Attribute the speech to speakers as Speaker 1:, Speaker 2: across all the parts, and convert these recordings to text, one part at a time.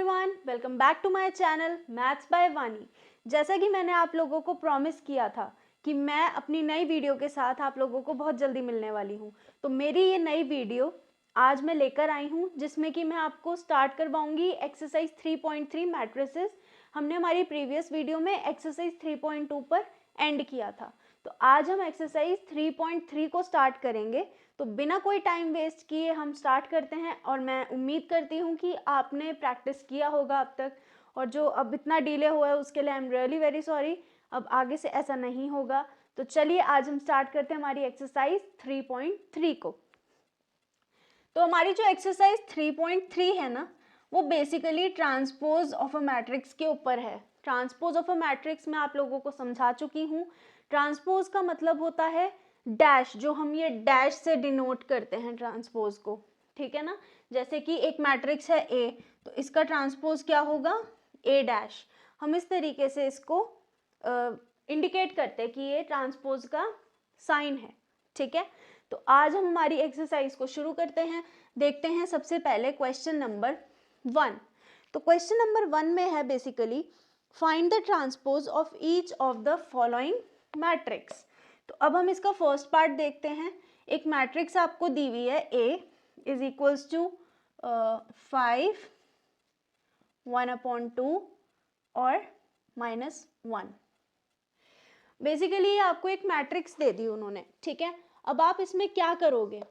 Speaker 1: Everyone, welcome back to my channel maths by Vani. जैसा कि मैंने आप लोगों को प्रॉमिस किया था कि मैं अपनी नई वीडियो के साथ आप लोगों को बहुत जल्दी मिलने वाली हूँ, तो मेरी ये नई वीडियो आज मैं लेकर आई हूँ जिसमें कि मैं आपको स्टार्ट करवाऊंगी एक्सरसाइज 3.3 मैट्रिसेस। हमने हमारी प्रीवियस वीडियो में एक्सरसाइज 3.2 पर एंड किया था, तो आज हम एक्सरसाइज 3.3 को स्टार्ट करेंगे। तो बिना कोई टाइम वेस्ट किए हम स्टार्ट करते हैं और मैं उम्मीद करती हूँ कि आपने प्रैक्टिस किया होगा अब तक, और जो अब इतना डिले हुआ है उसके लिए I am really very sorry. अब आगे से ऐसा नहीं होगा। तो चलिए आज हम स्टार्ट करते हैं हमारी एक्सरसाइज 3.3 को। तो हमारी जो एक्सरसाइज 3.3 है ना, वो basically transpose of a matrix के ऊपर है। ट्रांसपोज ऑफ अ मैट्रिक्स मैं आप लोगों को समझा चुकी हूँ। ट्रांसपोज का मतलब होता है डैश, जो हम ये डैश से डिनोट करते हैं ट्रांसपोज को, ठीक है ना। जैसे कि एक मैट्रिक्स है ए, तो इसका ट्रांसपोज क्या होगा, ए डैश। हम इस तरीके से इसको इंडिकेट करते हैं कि ये ट्रांसपोज का साइन है, ठीक है। तो आज हम हमारी एक्सरसाइज को शुरू करते हैं। देखते हैं सबसे पहले क्वेश्चन नंबर 1। तो क्वेश्चन नंबर 1 में है basically find the transpose of each of the following matrix. तो अब हम इसका फर्स्ट पार्ट देखते हैं। एक मैट्रिक्स आपको दी हुई है A इज इक्वल्स टू 5, 1/2 और -1। बेसिकली आपको एक मैट्रिक्स दे दी उन्होंने, ठीक है। अब आप इसमें क्या करोगे,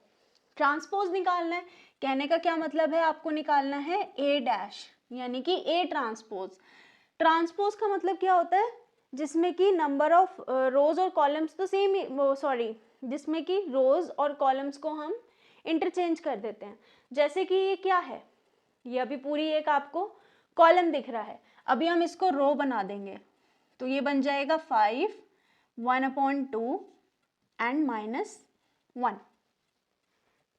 Speaker 1: ट्रांसपोज निकालना है। कहने का क्या मतलब है, आपको निकालना है A डैश, यानी कि A ट्रांसपोज। ट्रांसपोज का मतलब क्या होता है, जिसमें कि नंबर ऑफ रोज और कॉलम्स तो सेम ही, जिसमें कि रोज और कॉलम्स को हम इंटरचेंज कर देते हैं। जैसे कि ये क्या है, ये अभी पूरी एक आपको कॉलम दिख रहा है, अभी हम इसको रो बना देंगे, तो ये बन जाएगा 5, 1/2 एंड -1,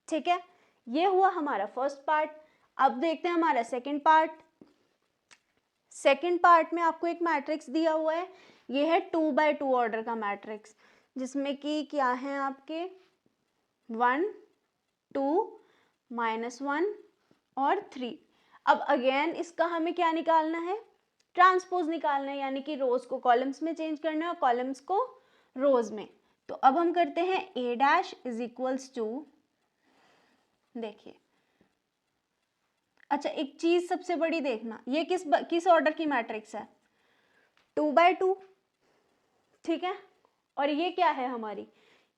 Speaker 1: ठीक है। ये हुआ हमारा फर्स्ट पार्ट। अब देखते हैं हमारा सेकंड पार्ट। सेकंड पार्ट में आपको एक मैट्रिक्स दिया हुआ है, ये है 2x2 ऑर्डर का मैट्रिक्स, जिसमें कि क्या है आपके 1, 2, -1 और 3। अब अगेन इसका हमें क्या निकालना है, ट्रांसपोज निकालना है, यानी कि रोज को कॉलम्स में चेंज करना है और कॉलम्स को रोज में। तो अब हम करते हैं A dash is equals to, देखिए अच्छा एक चीज सबसे बड़ी देखना, ये किस ऑर्डर की मैट्रिक्स है, 2x2, ठीक है। और ये क्या है हमारी,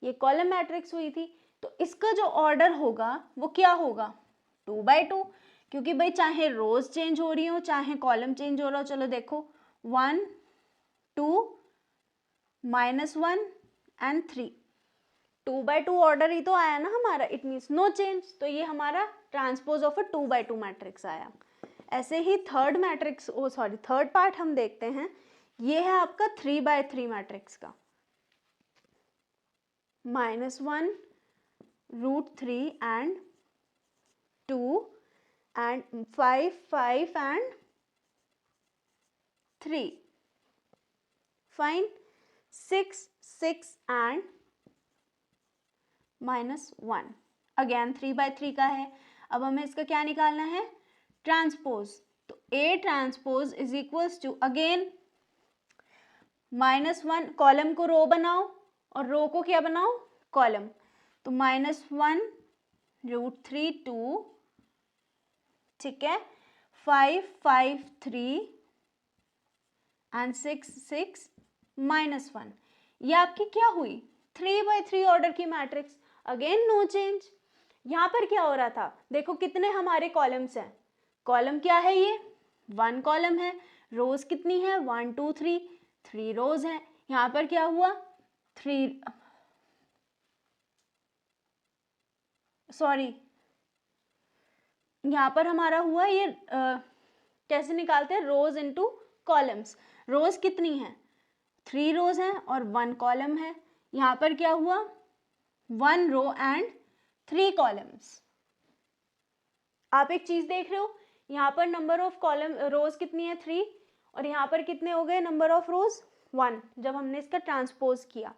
Speaker 1: ये कॉलम मैट्रिक्स हुई थी, तो इसका जो ऑर्डर होगा वो क्या होगा, 2x2, क्योंकि भाई चाहे रोज चेंज हो रही हो चाहे कॉलम चेंज हो रहा हो। चलो देखो 1, 2, -1 एंड 3, 2x2 ऑर्डर ही तो आया ना हमारा, इट मीन्स नो चेंज। तो ये हमारा transpose of a 2x2 matrix आया। ऐसे ही थर्ड पार्ट हम देखते हैं। ये है आपका 3x3 मैट्रिक्स का, -1, √3 and 2 and 5, 5 and 3, fine, 6, 6 and -1। Again 3x3 का है। अब हमें इसका क्या निकालना है, ट्रांसपोज। तो A transpose is equals to, again -1, column को रो बनाओ और रो को क्या बनाओ, कॉलम। तो -1, √3, 2, ठीक है, 5, 5, 3 एंड 6, 6, -1। ये आपकी क्या हुई, 3x3 ऑर्डर की मैट्रिक्स। Again no change. यहाँ पर क्या हो रहा था, देखो कितने हमारे कॉलम्स हैं, कॉलम क्या है, ये 1 कॉलम है, रोज कितनी है 1, 2, 3 रोज है। यहाँ पर क्या हुआ, 3, सॉरी यहाँ पर हमारा हुआ ये कैसे निकालते हैं, रोज इनटू कॉलम्स। रोज कितनी है, 3 रोज हैं और 1 कॉलम है। यहाँ पर क्या हुआ, 1 रो एंड 3 कॉलम्स। आप एक चीज देख रहे हो, यहाँ पर नंबर ऑफ कॉलम रोज कितनी है 3, और यहाँ पर कितने हो गए नंबर ऑफ रोज 1, जब हमने इसका ट्रांसपोज किया।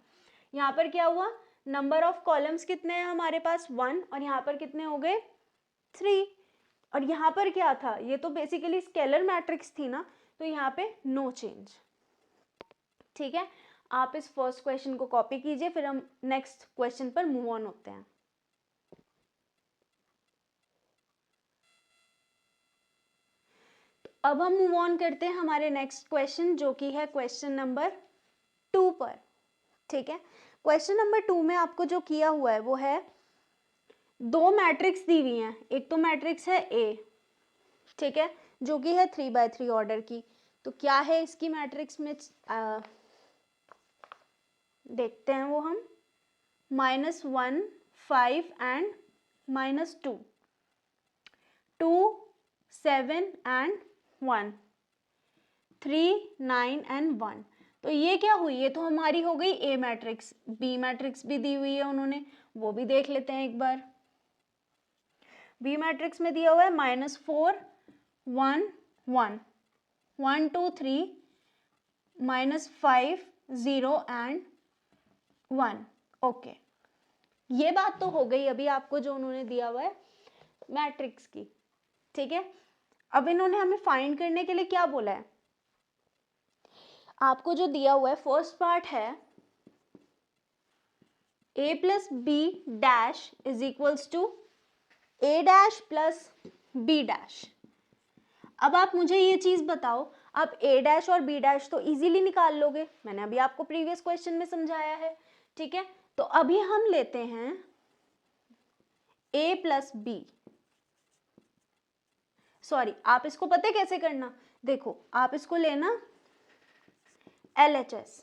Speaker 1: यहाँ पर क्या हुआ, नंबर ऑफ कॉलम्स कितने हैं हमारे पास 1, और यहाँ पर कितने हो गए 3। और यहाँ पर क्या था, ये तो बेसिकली स्केलर मैट्रिक्स थी ना, तो यहाँ पे नो चेंज। ठीक है, आप इस फर्स्ट क्वेश्चन को कॉपी कीजिए, फिर हम नेक्स्ट क्वेश्चन पर मूव ऑन होते हैं। तो अब हम मूव ऑन करते हैं हमारे नेक्स्ट क्वेश्चन, जो कि है क्वेश्चन नंबर 2 पर। ठीक है, क्वेश्चन नंबर 2 में आपको जो किया हुआ है वो है, दो मैट्रिक्स दी हुई हैं, एक तो मैट्रिक्स है ए, ठीक है, जो कि है 3x3 ऑर्डर की। तो क्या है इसकी मैट्रिक्स में, देखते हैं वो हम, -1 5 एंड -2, 2 7 एंड 1, 3 9 एंड 1। तो ये क्या हुई, ये तो हमारी हो गई ए मैट्रिक्स। बी मैट्रिक्स भी दी हुई है उन्होंने, वो भी देख लेते हैं एक बार। बी मैट्रिक्स में दिया हुआ है -4 1 1 1 2 3 -5 0 एंड 1। ओके, ये बात तो हो गई अभी आपको जो उन्होंने दिया हुआ है मैट्रिक्स की। ठीक है, अब इन्होंने हमें फाइंड करने के लिए क्या बोला है, आपको जो दिया हुआ है फर्स्ट पार्ट है a plus B dash is equals to a dash plus b dash. अब आप मुझे ये चीज बताओ, आप a डैश और b डैश तो इजीली निकाल लोगे, मैंने अभी आपको प्रीवियस क्वेश्चन में समझाया है। ठीक है, तो अभी हम लेते हैं a प्लस बी, सॉरी आप इसको पता है कैसे करना, देखो आप इसको लेना LHS।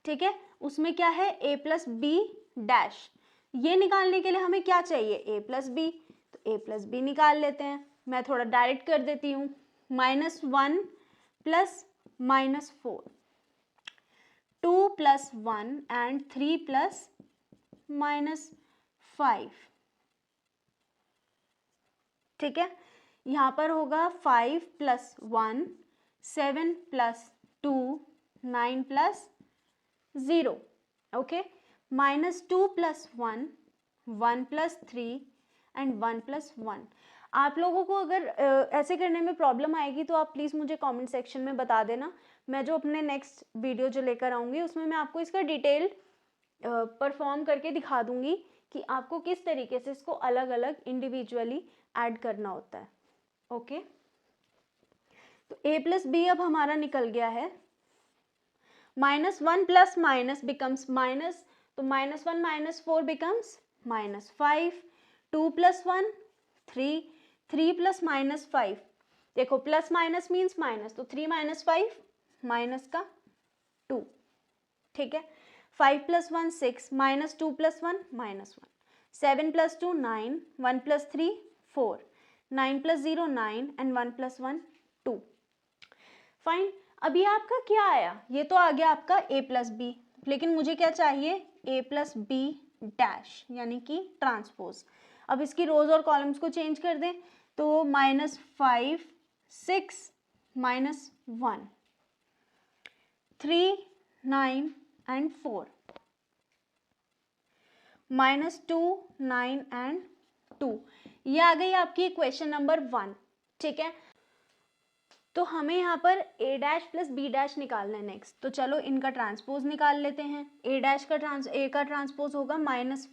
Speaker 1: ठीक है, उसमें क्या है a प्लस बी डैश, ये निकालने के लिए हमें क्या चाहिए, a प्लस बी, तो a प्लस बी निकाल लेते हैं। मैं थोड़ा डायरेक्ट कर देती हूँ, -1 प्लस -4, 2 प्लस 1 एंड 3 प्लस -5। ठीक है, यहाँ पर होगा 5 plus 1 7 plus 2 9 plus 0। Okay, -2 plus 1 1 plus 3 and 1 plus 1। आप लोगों को अगर ऐसे करने में प्रॉब्लम आएगी तो आप प्लीज़ मुझे कमेंट सेक्शन में बता देना। मैं जो अपने नेक्स्ट वीडियो जो लेकर आऊँगी उसमें मैं आपको इसका डिटेल परफॉर्म करके दिखा दूंगी कि आपको किस तरीके से इसको अलग अलग इंडिविजुअली ऐड करना होता है। ओके, तो a प्लस बी अब हमारा निकल गया है, -1 प्लस माइनस बिकम्स माइनस, तो -1 -4 बिकम्स -5, 2 प्लस 1 3, 3 प्लस -5, देखो प्लस माइनस मीन्स माइनस, तो 3 - 5 माइनस का 2। ठीक है, 5 plus 1 6, -2 plus 1 -1, 7 plus 2 9, 1 plus 3 4, 9 plus 0 9 and 1 plus 1 2। Fine, अभी आपका क्या आया, ये तो आ गया आपका a प्लस बी, लेकिन मुझे क्या चाहिए, a प्लस बी डैश यानी कि ट्रांसपोज। अब इसकी रोज और कॉलम्स को चेंज कर दें, तो -5 6 -1 3 9 एंड 4, -2 9 एंड 2। ये आ गई आपकी इक्वेशन नंबर 1। ठीक है, तो हमें यहाँ पर a dash plus B dash निकालना है नेक्स्ट, तो चलो इनका ट्रांसपोज निकाल लेते हैं। a डैश का a का ट्रांसपोज होगा -1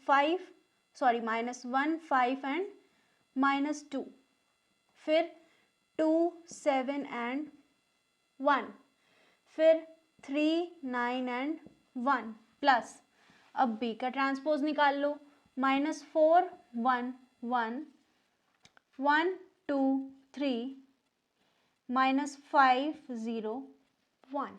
Speaker 1: 5 एंड -2, फिर 2 7 एंड 1, फिर 3 9 एंड 1 प्लस, अब b का ट्रांसपोज निकाल लो, -4 1 1 1 2 3 -5 0 1।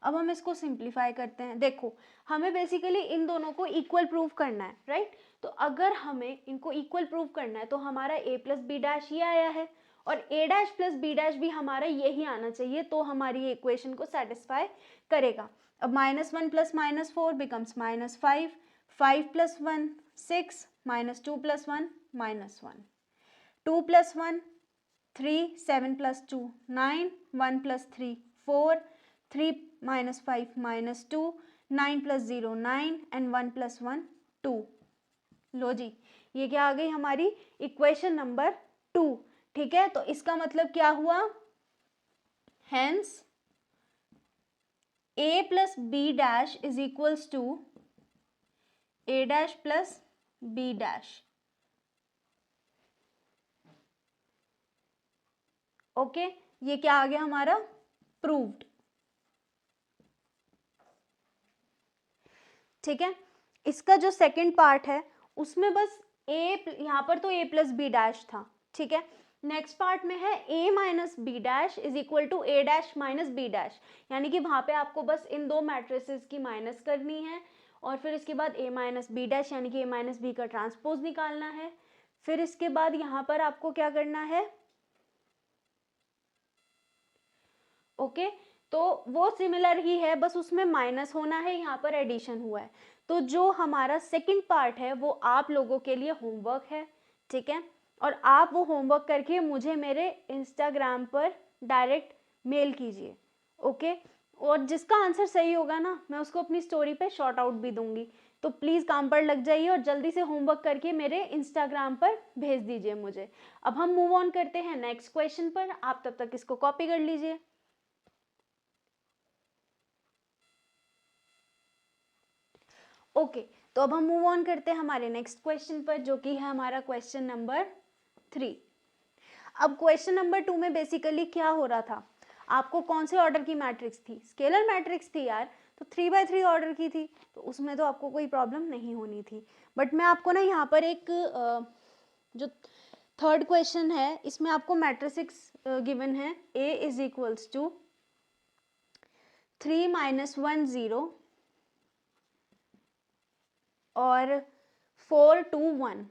Speaker 1: अब हम इसको सिंप्लीफाई करते हैं। देखो हमें बेसिकली इन दोनों को इक्वल प्रूव करना है, राइट। तो अगर हमें इनको इक्वल प्रूव करना है तो हमारा a प्लस बी डैश ये आया है और a dash plus B dash भी हमारा यही आना चाहिए, तो हमारी ये इक्वेशन को सेटिस्फाई करेगा। अब -1 plus -4 becomes -5, 5 plus 1 6, -2 plus 1 -1, 2 plus 1 3, 7 plus 2 9, 1 plus 3 4, 3 -5 -2, 9 plus 0 9 and 1 plus 1 2। लो जी, ये क्या आ गई हमारी इक्वेशन नंबर 2, ठीक है। तो इसका मतलब क्या हुआ, hence a plus B dash is equals to a dash plus b dash. Okay, ये क्या आ गया हमारा, प्रूव्ड। ठीक है, इसका जो सेकंड पार्ट है उसमें बस यहाँ पर तो a प्लस बी डैश था, ठीक है। नेक्स्ट पार्ट में है a minus B dash is equal to a dash minus B dash, यानी कि वहां पे आपको बस इन दो मैट्रिसेस की माइनस करनी है और फिर इसके बाद a माइनस बी डैश यानी कि a माइनस बी का ट्रांसपोज निकालना है। फिर इसके बाद यहाँ पर आपको क्या करना है, ओके तो वो सिमिलर ही है, बस उसमें माइनस होना है, यहाँ पर एडिशन हुआ है। तो जो हमारा सेकंड पार्ट है वो आप लोगों के लिए होमवर्क है, ठीक है। और आप वो होमवर्क करके मुझे मेरे इंस्टाग्राम पर डायरेक्ट मेल कीजिए, ओके। और जिसका आंसर सही होगा ना, मैं उसको अपनी स्टोरी पे शॉर्ट आउट भी दूंगी। तो प्लीज़ काम पर लग जाइए और जल्दी से होमवर्क करके मेरे इंस्टाग्राम पर भेज दीजिए मुझे। अब हम मूव ऑन करते हैं नेक्स्ट क्वेश्चन पर, आप तब तक इसको कॉपी कर लीजिए। ओके, तो अब हम मूव ऑन करते हैं हमारे नेक्स्ट क्वेश्चन पर, जो कि है हमारा क्वेश्चन नंबर 3। अब क्वेश्चन नंबर 2 में बेसिकली क्या हो रहा था, आपको कौन से ऑर्डर की मैट्रिक्स थी, स्केलर मैट्रिक्स थी यार, तो 3x3 ऑर्डर की थी, तो उसमें तो आपको कोई प्रॉब्लम नहीं होनी थी। बट मैं आपको ना यहाँ पर एक जो थर्ड क्वेश्चन है इसमें आपको मैट्रिक्स गिवन है, a इज इक्वल्स टू 3 - 1 0 और 4 2 1,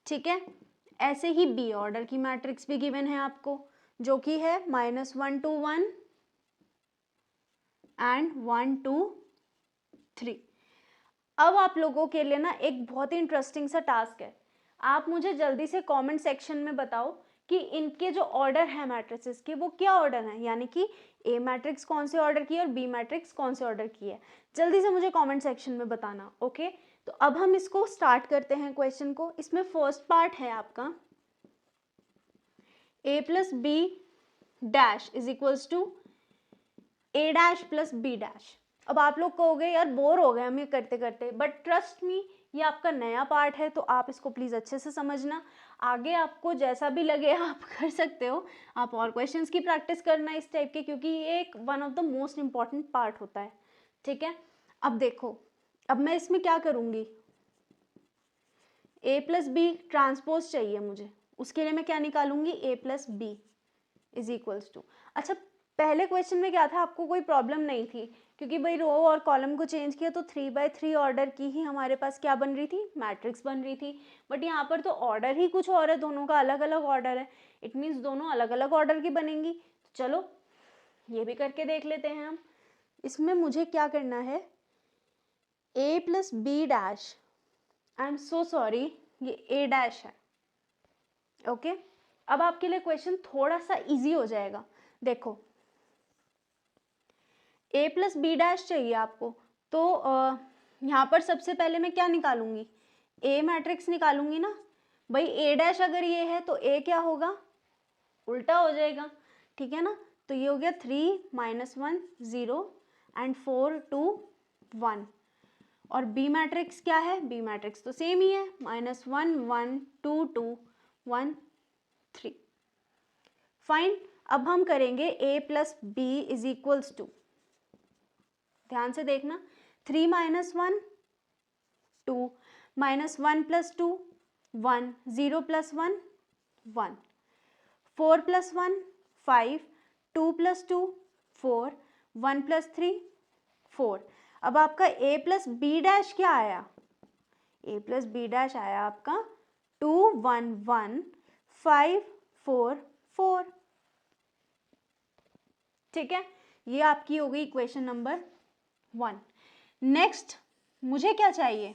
Speaker 1: ठीक है। ऐसे ही बी ऑर्डर की मैट्रिक्स भी गिवन है आपको, जो कि है -1 2 1 एंड 1 2 3। अब आप लोगों के लिए ना एक बहुत ही इंटरेस्टिंग सा टास्क है, आप मुझे जल्दी से कमेंट सेक्शन में बताओ कि इनके जो ऑर्डर है मैट्रिसेस के वो क्या ऑर्डर है, यानी कि ए मैट्रिक्स कौन से ऑर्डर की है और बी मैट्रिक्स कौन से ऑर्डर की है। जल्दी से मुझे कमेंट सेक्शन में बताना, ओके। तो अब हम इसको स्टार्ट करते हैं क्वेश्चन को। इसमें फर्स्ट पार्ट है आपका a plus B dash is equals to a dash plus B dash. अब आप लोग कहोगे यार बोर हो गए हम ये करते करते, बट ट्रस्ट मी ये आपका नया पार्ट है, तो आप इसको प्लीज़ अच्छे से समझना। आगे आपको जैसा भी लगे आप कर सकते हो, आप और क्वेश्चंस की प्रैक्टिस करना इस टाइप के, क्योंकि ये एक one of the most important part होता है, ठीक है। अब देखो, अब मैं इसमें क्या करूँगी, a प्लस बी ट्रांसपोज चाहिए मुझे, उसके लिए मैं क्या निकालूंगी, a plus B is equals to. अच्छा, पहले क्वेश्चन में क्या था, आपको कोई प्रॉब्लम नहीं थी, क्योंकि भाई रो और कॉलम को चेंज किया तो 3x3 ऑर्डर की ही हमारे पास क्या बन रही थी, मैट्रिक्स बन रही थी। बट यहाँ पर तो ऑर्डर ही कुछ और है, दोनों का अलग अलग ऑर्डर है, इट मीन्स दोनों अलग अलग ऑर्डर की बनेंगी। तो चलो ये भी करके देख लेते हैं हम। इसमें मुझे क्या करना है, a plus B dash, I am so sorry ये a डैश है, ओके। अब आपके लिए क्वेश्चन थोड़ा सा इजी हो जाएगा। देखो a प्लस बी डैश चाहिए आपको, तो यहाँ पर सबसे पहले मैं क्या निकालूंगी, a मैट्रिक्स निकालूंगी ना। भाई a डैश अगर ये है तो a क्या होगा, उल्टा हो जाएगा, ठीक है ना। तो ये हो गया 3 - 1 0 एंड 4 2 1। और बी मैट्रिक्स क्या है, बी मैट्रिक्स तो सेम ही है, -1 1 2 2 1 3। फाइन, अब हम करेंगे a plus B is equals to, ध्यान से देखना, 3 - 1 2 -1 + 2 1 0 + 1 1 4 + 1 5 2 + 2 4 1 + 3 4। अब आपका a प्लस बी डैश क्या आया, a प्लस बी डैश आया आपका 2 1 1 5 4 4, ठीक है। ये आपकी हो गई इक्वेशन नंबर 1। नेक्स्ट मुझे क्या चाहिए,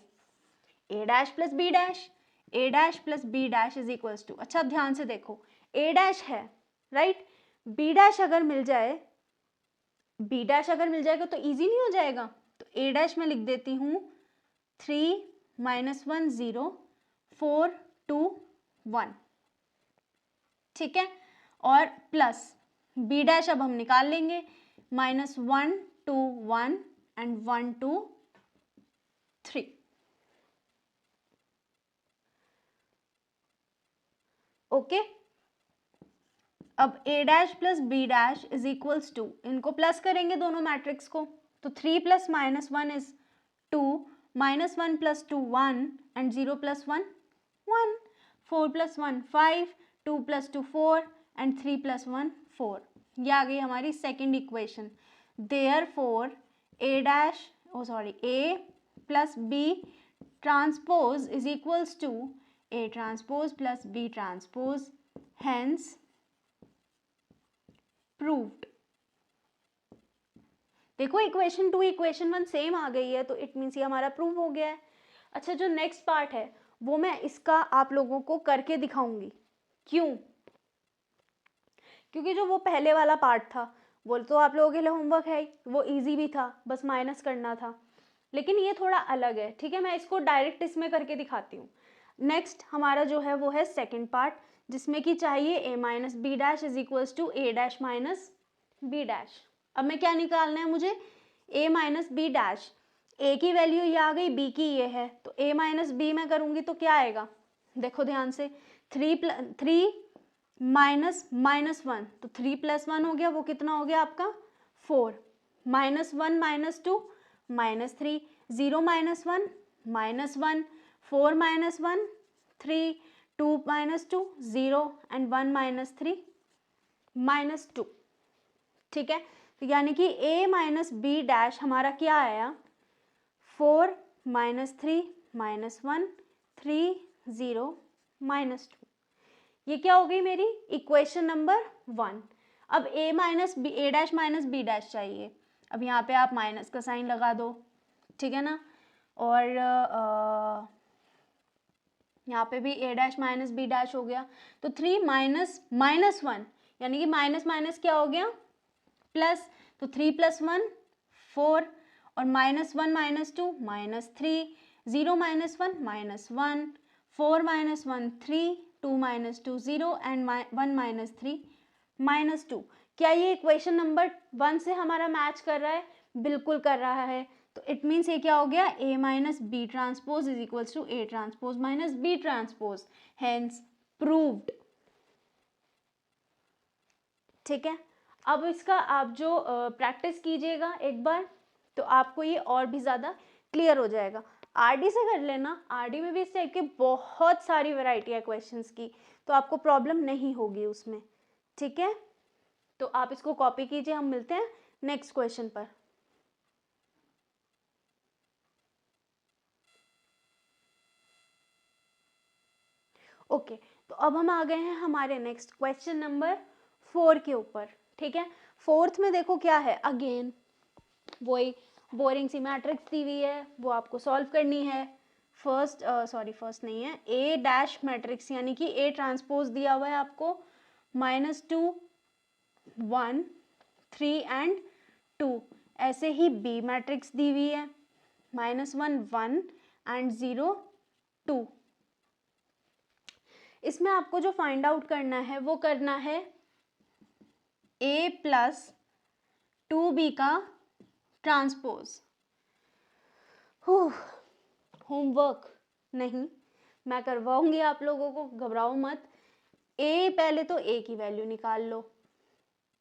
Speaker 1: a dash plus B dash, a dash plus B dash is equals to, अच्छा ध्यान से देखो a डैश है राइट, b डैश अगर मिल जाए, b डैश अगर मिल जाएगा तो इजी नहीं हो जाएगा। तो a डैश में लिख देती हूँ 3 - 1 0 4 2 1, ठीक है, और प्लस बी डैश अब हम निकाल लेंगे, -1 2 1 एंड 1 2 3। ओके, अब a dash plus b dash is equals to, इनको प्लस करेंगे दोनों मैट्रिक्स को, तो 3 प्लस -1 इज 2, -1 plus 2 1 and 0 plus 1 1, 4 plus 1 5, 2 plus 2 4 and 3 plus 1 4। ये आ गई हमारी second equation. Therefore a dash a plus b transpose is equals to a transpose plus b transpose, hence proved. देखो इक्वेशन 2 इक्वेशन 1 सेम आ गई है, तो इट मीन्स ये हमारा प्रूव हो गया है। अच्छा, जो नेक्स्ट पार्ट है वो मैं इसका आप लोगों को करके दिखाऊंगी। क्यों? क्योंकि जो वो पहले वाला पार्ट था वो तो आप लोगों के लिए होमवर्क है, वो इजी भी था, बस माइनस करना था, लेकिन ये थोड़ा अलग है, ठीक है। मैं इसको डायरेक्ट इसमें करके दिखाती हूँ। नेक्स्ट हमारा जो है वो है सेकेंड पार्ट, जिसमें कि चाहिए a minus B dash is equals to a dash minus B dash. अब मैं क्या निकालना है मुझे? a minus B dash. a की वैल्यू ये आ गई, b की ये है, तो a माइनस बी मैं करूँगी तो क्या आएगा? देखो ध्यान से, 3 माइनस -1, तो 3 प्लस 1 हो गया, वो कितना हो गया आपका? 4, -1 -2 -3, 0 -1 -1, 4 -1 3, 2 -2 0 एंड 1 -3 -2, ठीक है। तो यानी कि a माइनस बी डैश हमारा क्या आया? 4 -3 -1 3 0 -2। ये क्या हो गई मेरी इक्वेशन नंबर 1। अब a dash minus B dash चाहिए। अब यहाँ पे आप माइनस का साइन लगा दो, ठीक है ना, और यहाँ पे भी a dash minus B dash हो गया, तो 3 -1 यानी कि माइनस माइनस क्या हो गया? प्लस, तो 3 प्लस 1 4, और -1 -2 -3, 0 -1 -1, 4 -1 3, 2 -2 0 एंड 1 -3 -2। क्या ये इक्वेशन नंबर 1 से हमारा मैच कर रहा है? बिल्कुल कर रहा है। तो इट मीन्स ये क्या हो गया? a minus B transpose is equals to a transpose minus B transpose, hence proved, ठीक है। अब इसका आप जो प्रैक्टिस कीजिएगा एक बार, तो आपको ये और भी ज़्यादा क्लियर हो जाएगा। आरडी से कर लेना, आरडी में भी इस टाइप के बहुत सारी वैरायटी है क्वेश्चंस की, तो आपको प्रॉब्लम नहीं होगी उसमें, ठीक है। तो आप इसको कॉपी कीजिए, हम मिलते हैं नेक्स्ट क्वेश्चन पर। ओके, तो अब हम आ गए हैं हमारे नेक्स्ट क्वेश्चन नंबर 4 के ऊपर, ठीक है। फोर्थ में देखो क्या है, अगेन वही बोरिंग सी मैट्रिक्स दी हुई है, वो आपको सॉल्व करनी है। फर्स्ट नहीं है, ए डैश मैट्रिक्स यानी कि ए ट्रांसपोज दिया हुआ है आपको, -2 1 3 एंड 2। ऐसे ही बी मैट्रिक्स दी हुई है, -1 1 एंड 0 2। इसमें आपको जो फाइंड आउट करना है वो करना है a प्लस 2b का ट्रांसपोज। होमवर्क नहीं, मैं करवाऊंगी आप लोगों को, घबराओ मत। a पहले तो a की वैल्यू निकाल लो,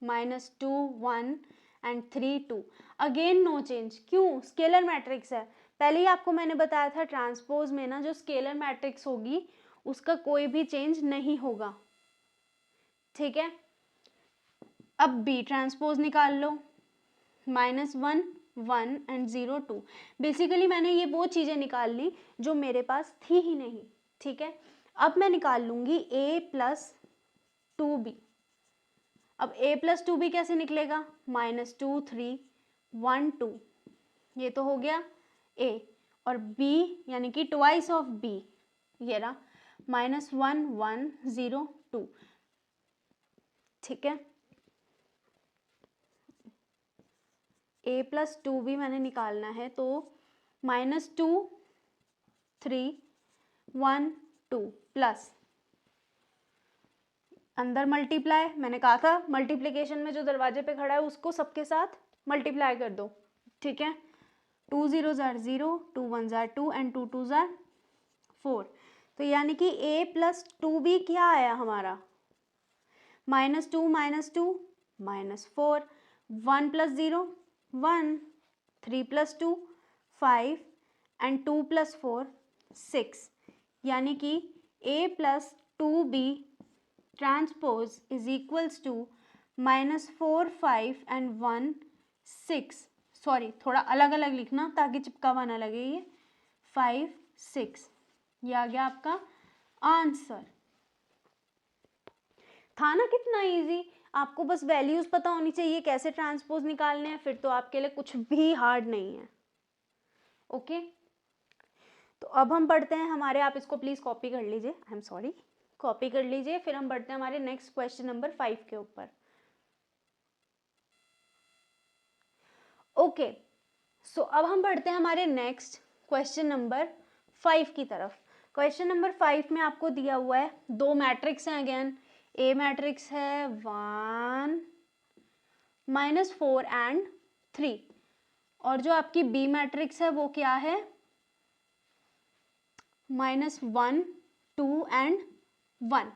Speaker 1: -2 1 एंड 3 2। अगेन नो चेंज, क्यों? स्केलर मैट्रिक्स है। पहले ही आपको मैंने बताया था ट्रांसपोज में ना जो स्केलर मैट्रिक्स होगी उसका कोई भी चेंज नहीं होगा, ठीक है। अब बी ट्रांसपोज निकाल लो, -1 1 एंड 0 2। बेसिकली मैंने ये वो चीज़ें निकाल ली जो मेरे पास थी ही नहीं, ठीक है। अब मैं निकाल लूँगी a प्लस 2b। अब a प्लस 2b कैसे निकलेगा? -2 3 1 2, ये तो हो गया a, और b यानी कि ट्वाइस ऑफ b, ये रहा -1 1 0 2, ठीक है। a प्लस 2b मैंने निकालना है, तो -2 3 1 2 प्लस अंदर मल्टीप्लाई, मैंने कहा था मल्टीप्लिकेशन में जो दरवाजे पे खड़ा है उसको सबके साथ मल्टीप्लाई कर दो, ठीक है। 2 zeros are 0, 2 ones are 2 and 2 twos are 4। तो यानी कि a प्लस 2b क्या आया हमारा, -2 -2 -4, 1 प्लस 0 1, 3 प्लस 2 5 एंड 2 प्लस 4 6, यानी कि a plus 2b transpose is equals to -4 5 and 1 6। Sorry, थोड़ा अलग अलग लिखना ताकि चिपका हुआ ना लगे, ये 5 6, ये आ गया आपका आंसर। था ना कितना इजी। आपको बस वैल्यूज पता होनी चाहिए कैसे ट्रांसपोज निकालने हैं, फिर तो आपके लिए कुछ भी हार्ड नहीं है। ओके, तो अब हम पढ़ते हैं हमारे, आप इसको प्लीज कॉपी कर लीजिए, आई एम सॉरी, कॉपी कर लीजिए। फिर हम बढ़ते हैं हमारे नेक्स्ट क्वेश्चन नंबर 5 के ऊपर। ओके, सो अब हम बढ़ते हैं हमारे नेक्स्ट क्वेश्चन नंबर 5 की तरफ। क्वेश्चन नंबर 5 में आपको दिया हुआ है दो मैट्रिक्स हैं। अगेन ए मैट्रिक्स है 1 -4 एंड 3, और जो आपकी बी मैट्रिक्स है वो क्या है, -1 2 एंड 1।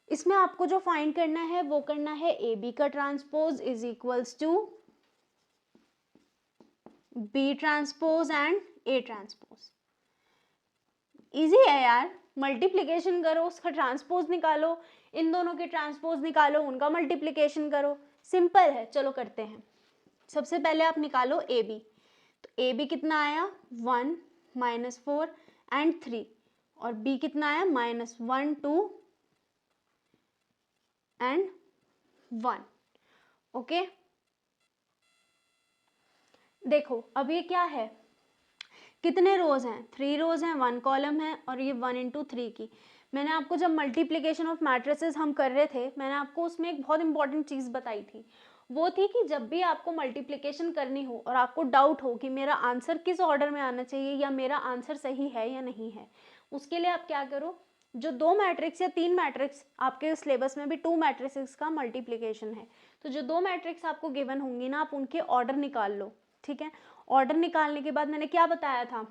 Speaker 1: इसमें आपको जो फाइंड करना है वो करना है ए बी का transpose is equals to B transpose and A transpose. Easy है यार, मल्टीप्लिकेशन करो, उसका ट्रांसपोज निकालो, इन दोनों के ट्रांसपोज निकालो, उनका मल्टीप्लिकेशन करो, सिंपल है। चलो करते हैं। सबसे पहले आप निकालो ए बी। तो ए बी कितना आया 1 -4 एंड 3, और बी कितना आया -1 2 एंड 1। ओके, देखो अब ये क्या है, कितने रोज हैं, 3 रोज हैं, 1 कॉलम है, और ये 1 × 3 की। मैंने आपको जब मल्टीप्लिकेशन ऑफ मैट्रिसेस हम कर रहे थे, मैंने आपको उसमें एक बहुत इंपॉर्टेंट चीज़ बताई थी। वो थी कि जब भी आपको मल्टीप्लिकेशन करनी हो और आपको डाउट हो कि मेरा आंसर किस ऑर्डर में आना चाहिए या मेरा आंसर सही है या नहीं है, उसके लिए आप क्या करो, जो 2 मैट्रिक्स या 3 मैट्रिक्स, आपके सिलेबस में भी 2 मैट्रिक्स का मल्टीप्लिकेशन है, तो जो 2 मैट्रिक्स आपको गिवन होंगी ना, आप उनके ऑर्डर निकाल लो, ठीक है। ऑर्डर निकालने के बाद मैंने क्या बताया था,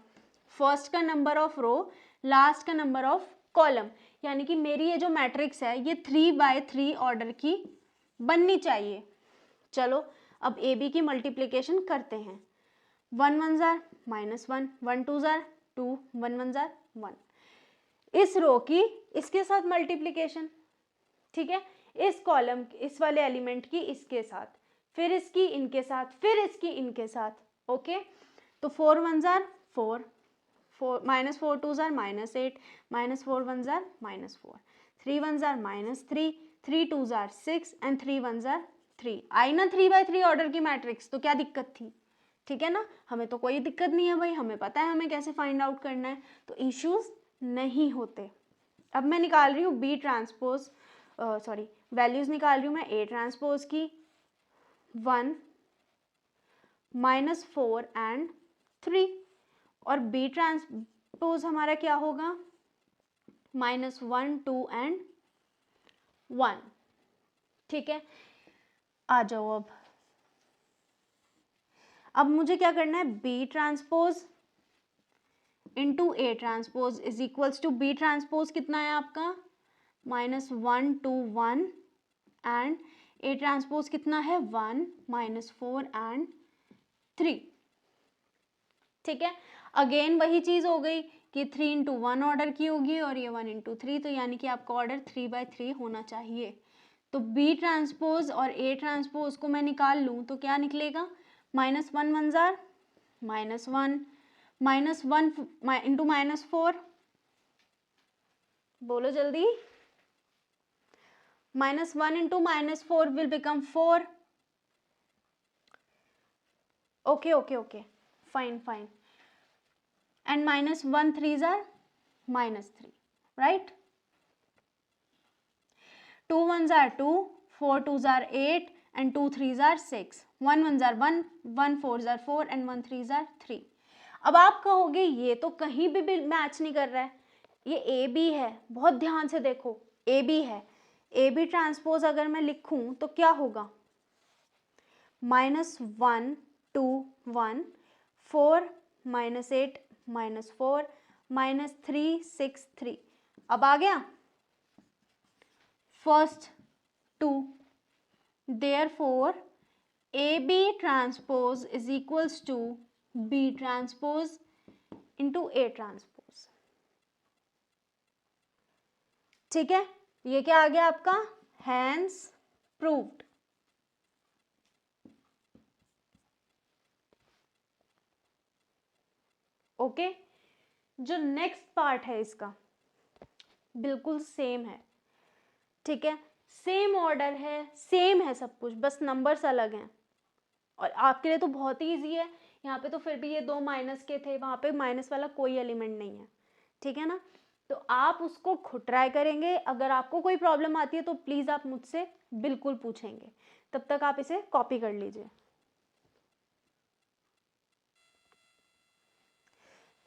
Speaker 1: फर्स्ट का नंबर ऑफ रो, लास्ट का नंबर ऑफ कॉलम, यानी कि मेरी ये जो मैट्रिक्स है ये 3/3 ऑर्डर की बननी चाहिए। चलो अब ए बी की मल्टीप्लिकेशन करते हैं। 1 1s are -1, 1 2s are 2, 1 1s are 1। इस रो की इसके साथ मल्टीप्लिकेशन, ठीक है, इस कॉलम, इस वाले एलिमेंट की इसके साथ, फिर इसकी इनके साथ, फिर इसकी इनके साथ। ओके, तो 4 1s are 4, -4 2s are -8, -4 1s are -4, 3 1s are -3, 3 2s are 6 and 3 1s are 3। आई ना 3/3 ऑर्डर की मैट्रिक्स, तो क्या दिक्कत थी, ठीक है ना। हमें तो कोई दिक्कत नहीं है भाई, हमें पता है हमें कैसे फाइंड आउट करना है, तो इश्यूज नहीं होते। अब मैं निकाल रही हूँ बी ट्रांसपोज, सॉरी वैल्यूज निकाल रही हूँ मैं ए ट्रांसपोज की, 1 -4 एंड 3, और बी ट्रांसपोज हमारा क्या होगा, -1 2 एंड 1। ठीक है, आ जाओ अब मुझे क्या करना है, B transpose into A transpose is equals to, B transpose कितना है आपका -1 2 1 एंड ए ट्रांसपोज कितना है 1 -4 एंड 3। ठीक है, अगेन वही चीज हो गई कि 3 × 1 ऑर्डर की होगी और ये 1 × 3, तो यानी कि आपका ऑर्डर 3/3 होना चाहिए। तो बी ट्रांसपोज और ए ट्रांसपोज को मैं निकाल लूँ तो क्या निकलेगा, -1 1s are -1, -1 × -4, बोलो जल्दी, -1 × -4 will become 4। okay, fine, and -1 3s are -3, right? 2 1s are 2, 4 2s are 8 and 2 3s are 6, 1 1s are 1, 1 4s are 4 and 1 3s are 3। अब आप कहोगे ये तो कहीं भी मैच नहीं कर रहा है, ये ए बी है, बहुत ध्यान से देखो, ए बी है, ए बी ट्रांसपोज अगर मैं लिखूं तो क्या होगा, -1 2 1 4 -8 -4 -3 6 3। अब आ गया first 2, therefore AB transpose is equals to B transpose into A transpose। ठीक है, ये क्या आ गया आपका, hence proved। ओके, जो नेक्स्ट पार्ट है इसका बिल्कुल सेम है, ठीक है, सेम ऑर्डर है, सेम है सब कुछ, बस नंबर्स अलग हैं। और आपके लिए तो बहुत ही ईजी है, यहाँ पे तो फिर भी ये 2 माइनस के थे, वहाँ पे माइनस वाला कोई एलिमेंट नहीं है, ठीक है ना। तो आप उसको खुद ट्राई करेंगे, अगर आपको कोई प्रॉब्लम आती है तो प्लीज़ आप मुझसे बिल्कुल पूछेंगे, तब तक आप इसे कॉपी कर लीजिए।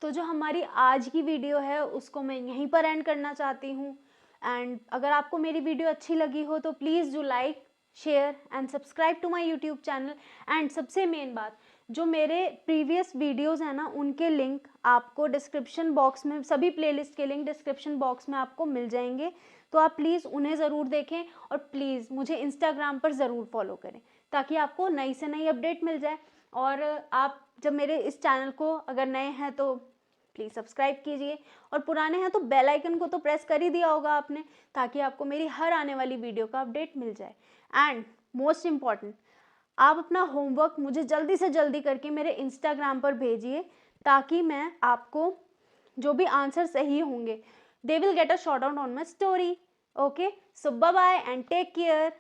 Speaker 1: तो जो हमारी आज की वीडियो है उसको मैं यहीं पर एंड करना चाहती हूँ। एंड अगर आपको मेरी वीडियो अच्छी लगी हो तो please do like, share and subscribe to my YouTube channel. And सबसे मेन बात, जो मेरे प्रीवियस वीडियोस हैं ना, उनके लिंक आपको डिस्क्रिप्शन बॉक्स में, सभी प्लेलिस्ट के लिंक डिस्क्रिप्शन बॉक्स में आपको मिल जाएंगे, तो आप प्लीज़ उन्हें ज़रूर देखें। और प्लीज़ मुझे इंस्टाग्राम पर ज़रूर फॉलो करें, ताकि आपको नई से नई अपडेट मिल जाए। और आप जब मेरे इस चैनल को अगर नए हैं तो प्लीज़ सब्सक्राइब कीजिए, और पुराने हैं तो बेल आइकन को तो प्रेस कर ही दिया होगा आपने, ताकि आपको मेरी हर आने वाली वीडियो का अपडेट मिल जाए। एंड मोस्ट इम्पॉर्टेंट, आप अपना होमवर्क मुझे जल्दी से जल्दी करके मेरे इंस्टाग्राम पर भेजिए, ताकि मैं आपको जो भी आंसर सही होंगे, they will get a shout out on my story. Okay, so bye bye and take care.